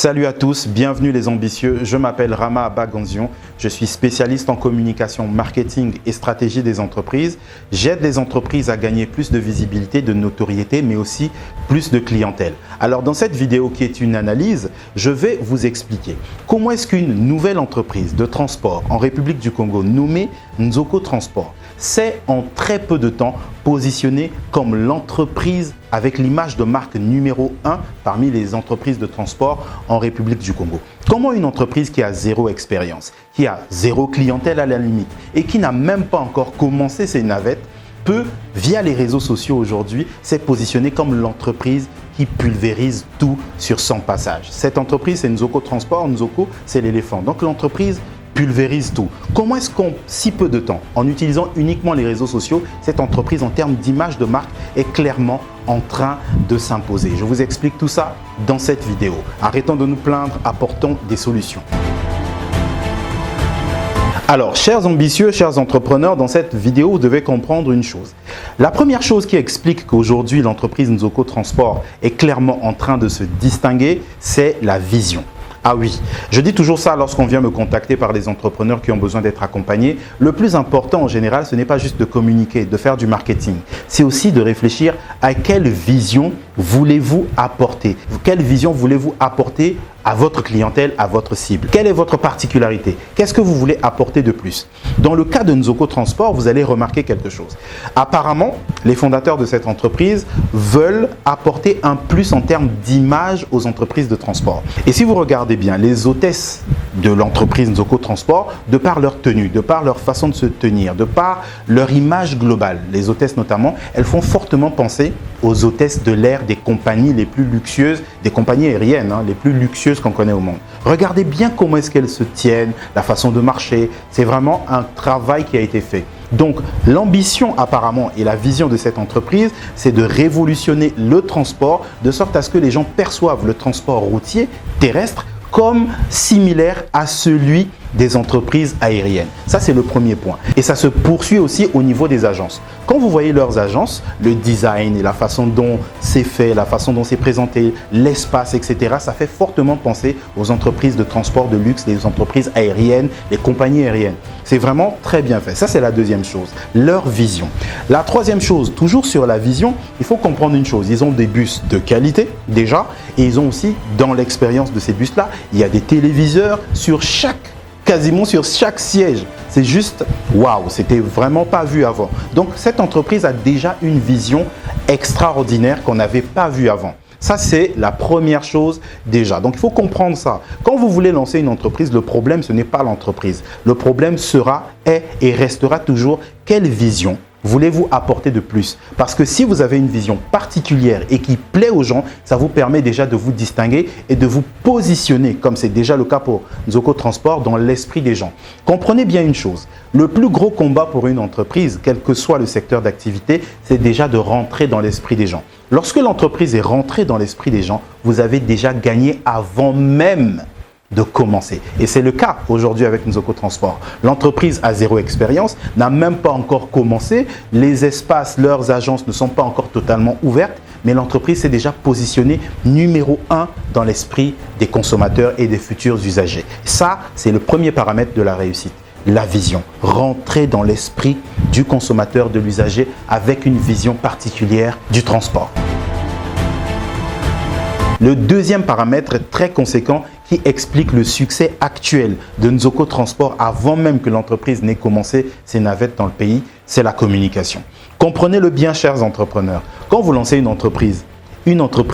Salut à tous, bienvenue les ambitieux, je m'appelle Rama Abaganzion, je suis spécialiste en communication, marketing et stratégie des entreprises. J'aide les entreprises à gagner plus de visibilité, de notoriété, mais aussi plus de clientèle. Alors dans cette vidéo qui est une analyse, je vais vous expliquer comment est-ce qu'une nouvelle entreprise de transport en République du Congo nommée Nzoko Transport s'est en très peu de temps positionnée comme l'entreprise avec l'image de marque numéro 1 parmi les entreprises de transport en République du Congo. Comment une entreprise qui a zéro expérience, qui a zéro clientèle à la limite et qui n'a même pas encore commencé ses navettes peut, via les réseaux sociaux aujourd'hui, s'être positionnée comme l'entreprise qui pulvérise tout sur son passage. Cette entreprise, c'est Nzoko Transport. Nzoko, c'est l'éléphant. Donc l'entreprise pulvérise tout. Comment est-ce qu'en si peu de temps, en utilisant uniquement les réseaux sociaux, cette entreprise en termes d'image de marque est clairement en train de s'imposer? Je vous explique tout ça dans cette vidéo. Arrêtons de nous plaindre, apportons des solutions. Alors, chers ambitieux, chers entrepreneurs, dans cette vidéo, vous devez comprendre une chose. La première chose qui explique qu'aujourd'hui, l'entreprise Nzoko Transport est clairement en train de se distinguer, c'est la vision. Ah oui, je dis toujours ça lorsqu'on vient me contacter par les entrepreneurs qui ont besoin d'être accompagnés. Le plus important en général, ce n'est pas juste de communiquer, de faire du marketing. C'est aussi de réfléchir à quelle vision voulez-vous apporter. Quelle vision voulez-vous apporter à votre clientèle, à votre cible? Quelle est votre particularité? Qu'est-ce que vous voulez apporter de plus? Dans le cas de Nzoko Transport, vous allez remarquer quelque chose. Apparemment, les fondateurs de cette entreprise veulent apporter un plus en termes d'image aux entreprises de transport. Et si vous regardez bien, les hôtesses de l'entreprise Nzoko Transport, de par leur tenue, de par leur façon de se tenir, de par leur image globale, les hôtesses notamment, elles font fortement penser aux hôtesses de l'air des compagnies les plus luxueuses, des compagnies aériennes, les plus luxueuses qu'on connaît au monde. Regardez bien comment est-ce qu'elles se tiennent, la façon de marcher. C'est vraiment un travail qui a été fait. Donc, l'ambition apparemment et la vision de cette entreprise, c'est de révolutionner le transport de sorte à ce que les gens perçoivent le transport routier, terrestre, comme similaire à celui des entreprises aériennes. Ça, c'est le premier point. Et ça se poursuit aussi au niveau des agences. Quand vous voyez leurs agences, le design et la façon dont c'est fait, la façon dont c'est présenté, l'espace, etc., ça fait fortement penser aux entreprises de transport de luxe, les entreprises aériennes, les compagnies aériennes. C'est vraiment très bien fait. Ça, c'est la deuxième chose, leur vision. La troisième chose, toujours sur la vision, il faut comprendre une chose. Ils ont des bus de qualité déjà et ils ont aussi, dans l'expérience de ces bus-là, il y a des téléviseurs quasiment sur chaque siège. C'est juste waouh, c'était vraiment pas vu avant. Donc cette entreprise a déjà une vision extraordinaire qu'on n'avait pas vue avant. Ça, c'est la première chose déjà. Donc, il faut comprendre ça. Quand vous voulez lancer une entreprise, le problème, ce n'est pas l'entreprise. Le problème sera, est et restera toujours quelle vision voulez-vous apporter de plus? Parce que si vous avez une vision particulière et qui plaît aux gens, ça vous permet déjà de vous distinguer et de vous positionner, comme c'est déjà le cas pour Nzoko Transport, dans l'esprit des gens. Comprenez bien une chose, le plus gros combat pour une entreprise, quel que soit le secteur d'activité, c'est déjà de rentrer dans l'esprit des gens. Lorsque l'entreprise est rentrée dans l'esprit des gens, vous avez déjà gagné avant même de commencer. Et c'est le cas aujourd'hui avec Nzoko Transport. L'entreprise a zéro expérience, n'a même pas encore commencé. Les espaces, leurs agences ne sont pas encore totalement ouvertes, mais l'entreprise s'est déjà positionnée numéro 1 dans l'esprit des consommateurs et des futurs usagers. Ça, c'est le premier paramètre de la réussite. La vision. Rentrer dans l'esprit du consommateur, de l'usager avec une vision particulière du transport. Le deuxième paramètre très conséquent qui explique le succès actuel de Nzoko Transport avant même que l'entreprise n'ait commencé ses navettes dans le pays, c'est la communication. Comprenez-le bien, chers entrepreneurs. Quand vous lancez une entreprise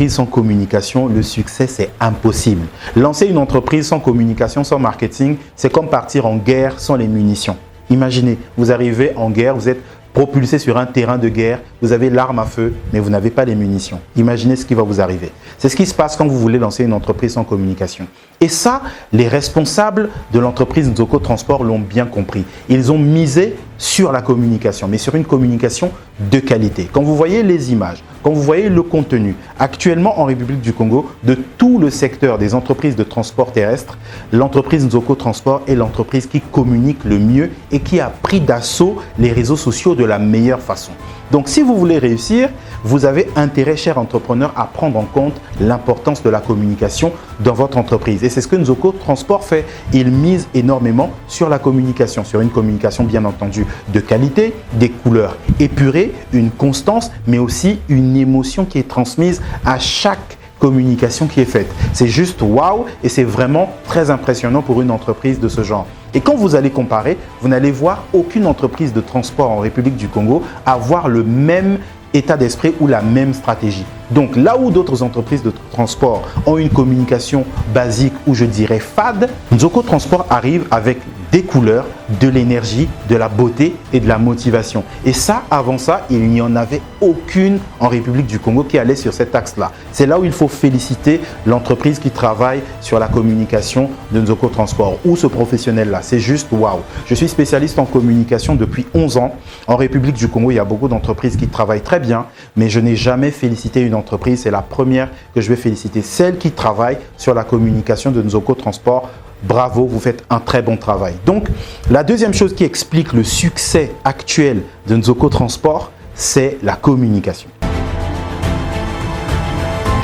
sans communication, le succès, c'est impossible. Lancer une entreprise sans communication, sans marketing, c'est comme partir en guerre sans les munitions. Imaginez, vous arrivez en guerre, vous êtes propulsé sur un terrain de guerre, vous avez l'arme à feu, mais vous n'avez pas les munitions. Imaginez ce qui va vous arriver. C'est ce qui se passe quand vous voulez lancer une entreprise sans communication. Et ça, les responsables de l'entreprise Nzoko Transport l'ont bien compris. Ils ont misé sur la communication, mais sur une communication de qualité. Quand vous voyez les images, quand vous voyez le contenu, actuellement en République du Congo, de tout le secteur des entreprises de transport terrestre, l'entreprise Nzoko Transport est l'entreprise qui communique le mieux et qui a pris d'assaut les réseaux sociaux de la meilleure façon. Donc, si vous voulez réussir, vous avez intérêt, cher entrepreneur, à prendre en compte l'importance de la communication dans votre entreprise. Et c'est ce que Nzoko Transport fait. Il mise énormément sur la communication, sur une communication bien entendu de qualité, des couleurs épurées, une constance, mais aussi une émotion qui est transmise à chaque communication qui est faite. C'est juste waouh et c'est vraiment très impressionnant pour une entreprise de ce genre. Et quand vous allez comparer, vous n'allez voir aucune entreprise de transport en République du Congo avoir le même état d'esprit ou la même stratégie. Donc là où d'autres entreprises de transport ont une communication basique ou je dirais fade, Nzoko Transport arrive avec des couleurs, de l'énergie, de la beauté et de la motivation. Et ça, avant ça, il n'y en avait aucune en République du Congo qui allait sur cet axe-là. C'est là où il faut féliciter l'entreprise qui travaille sur la communication de Nzoko Transport ou ce professionnel-là. C'est juste waouh. Je suis spécialiste en communication depuis 11 ans. En République du Congo, il y a beaucoup d'entreprises qui travaillent très bien, mais je n'ai jamais félicité une entreprise. C'est la première que je vais féliciter, celle qui travaille sur la communication de Nzoko Transport. Bravo, vous faites un très bon travail. Donc, la deuxième chose qui explique le succès actuel de Nzoko Transport, c'est la communication.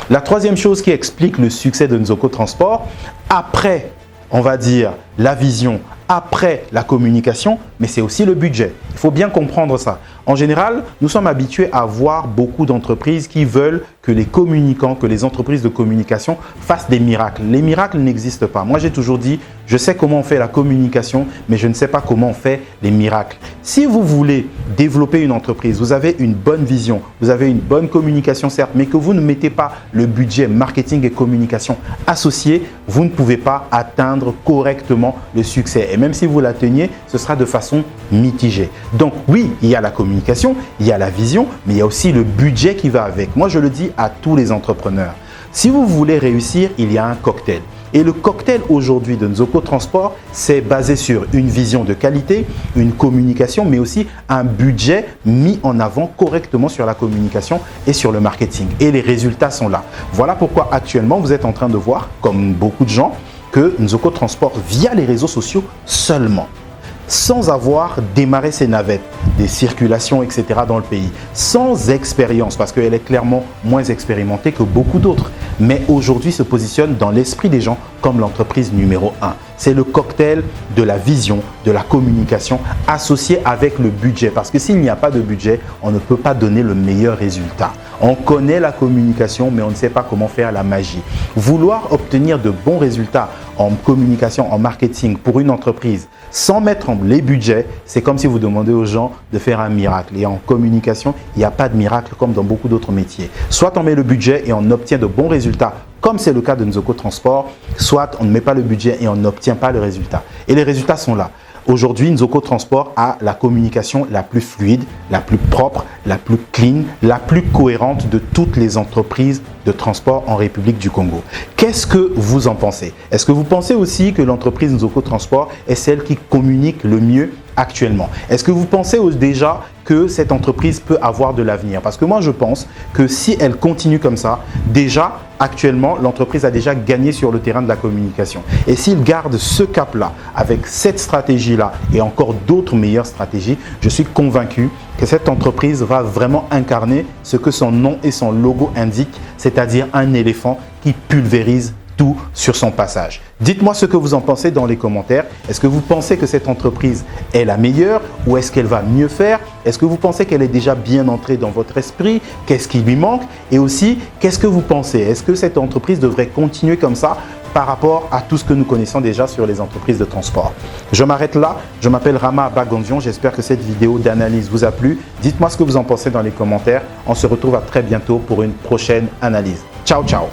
La troisième chose qui explique le succès de Nzoko Transport, après, on va dire, la vision, après la communication, mais c'est aussi le budget. Il faut bien comprendre ça. En général, nous sommes habitués à voir beaucoup d'entreprises qui veulent que les communicants, que les entreprises de communication fassent des miracles. Les miracles n'existent pas. Moi, j'ai toujours dit, je sais comment on fait la communication, mais je ne sais pas comment on fait les miracles. Si vous voulez développer une entreprise, vous avez une bonne vision, vous avez une bonne communication certes, mais que vous ne mettez pas le budget marketing et communication associé, vous ne pouvez pas atteindre correctement le succès. Et même si vous l'atteignez, ce sera de façon mitigée. Donc oui, il y a la communication, il y a la vision, mais il y a aussi le budget qui va avec. Moi, je le dis à tous les entrepreneurs. Si vous voulez réussir, il y a un cocktail. Et le cocktail aujourd'hui de Nzoko Transport, c'est basé sur une vision de qualité, une communication, mais aussi un budget mis en avant correctement sur la communication et sur le marketing. Et les résultats sont là. Voilà pourquoi actuellement, vous êtes en train de voir, comme beaucoup de gens, que Nzoko Transport, via les réseaux sociaux seulement, sans avoir démarré ses navettes, des circulations, etc. dans le pays, sans expérience, parce qu'elle est clairement moins expérimentée que beaucoup d'autres, mais aujourd'hui se positionne dans l'esprit des gens comme l'entreprise numéro 1. C'est le cocktail de la vision, de la communication associé avec le budget, parce que s'il n'y a pas de budget, on ne peut pas donner le meilleur résultat. On connaît la communication, mais on ne sait pas comment faire la magie. Vouloir obtenir de bons résultats en communication, en marketing pour une entreprise sans mettre les budgets, c'est comme si vous demandez aux gens de faire un miracle. Et en communication, il n'y a pas de miracle comme dans beaucoup d'autres métiers. Soit on met le budget et on obtient de bons résultats, comme c'est le cas de Nzoko Transport, soit on ne met pas le budget et on n'obtient pas le résultat. Et les résultats sont là. Aujourd'hui, Nzoko Transport a la communication la plus fluide, la plus propre, la plus clean, la plus cohérente de toutes les entreprises de transport en République du Congo. Qu'est-ce que vous en pensez? Est-ce que vous pensez aussi que l'entreprise Nzoko Transport est celle qui communique le mieux actuellement? Est-ce que vous pensez déjà que cette entreprise peut avoir de l'avenir? Parce que moi, je pense que si elle continue comme ça, déjà, actuellement, l'entreprise a déjà gagné sur le terrain de la communication. Et s'il garde ce cap-là, avec cette stratégie-là et encore d'autres meilleures stratégies, je suis convaincu que cette entreprise va vraiment incarner ce que son nom et son logo indiquent, c'est-à-dire un éléphant qui pulvérise tout sur son passage. Dites-moi ce que vous en pensez dans les commentaires. Est-ce que vous pensez que cette entreprise est la meilleure ou est-ce qu'elle va mieux faire? Est-ce que vous pensez qu'elle est déjà bien entrée dans votre esprit? Qu'est-ce qui lui manque? Et aussi, qu'est-ce que vous pensez? Est-ce que cette entreprise devrait continuer comme ça par rapport à tout ce que nous connaissons déjà sur les entreprises de transport? Je m'arrête là. Je m'appelle Rama Bagondion. J'espère que cette vidéo d'analyse vous a plu. Dites-moi ce que vous en pensez dans les commentaires. On se retrouve à très bientôt pour une prochaine analyse. Ciao, ciao!